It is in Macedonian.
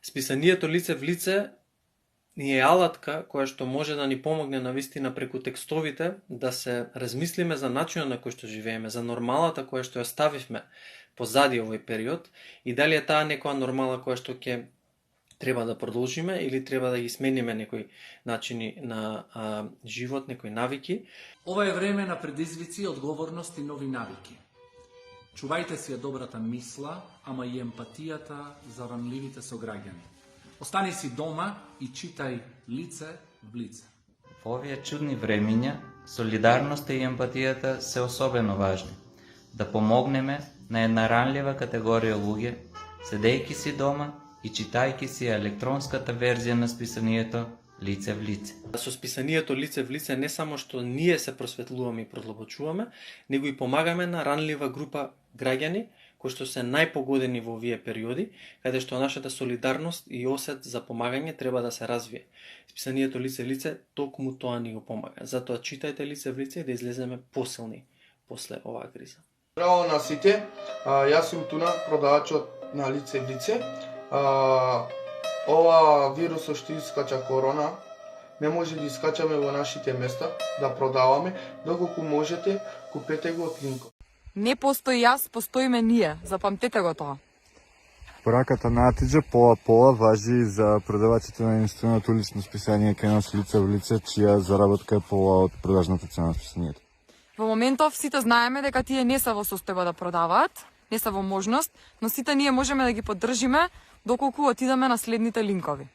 Списанието лице в лице ни е алатка која што може да ни помогне навистина преку текстовите да се размислиме за начинот на кој што живееме, за нормалата која што ја ставивме позади овој период и дали е таа некоја нормала која што ќе треба да продолжиме или треба да ги смениме некои начини на живот, некои навики. Ова е време на предизвици, одговорност и нови навики. Чувајте си ја добрата мисла, ама и емпатијата за ранливите сограѓани. Остани си дома и читај лице в лице. Во овие чудни времиња, солидарноста и емпатијата се особено важни. Да помогнеме на една ранлива категорија луѓе, седејќи си дома и читајќи си електронската верзија на списанието лице в лице. Со списанието лице в лице не само што ние се просветлуваме и продлабочуваме, него и помагаме на ранлива група граѓани кои што се најпогодени во овие периоди, каде што нашата солидарност и осет за помагање треба да се развие. Списанието лице в лице токму тоа ни го помага. Затоа читајте лице в лице и да излеземе посилни после оваа криза. Здраво на сите, јас сум Туна, продавачот на лице в лице. Ова вирусот што искача корона, не може да искачаме во нашите места, да продаваме, доколку можете, купете го од линкот. Не постои јас, постоиме ние. Запамтете го тоа. Пораката на Атиджа пола важи и за продавачите на единственото улично списание кај нас лице в лице, чија заработка е пола од продажната цена на списанието. Во моментов сите знаеме дека тие не се во состојба да продаваат, не се во можност, но сите ние можеме да ги поддржиме доколку отидеме на следните линкови.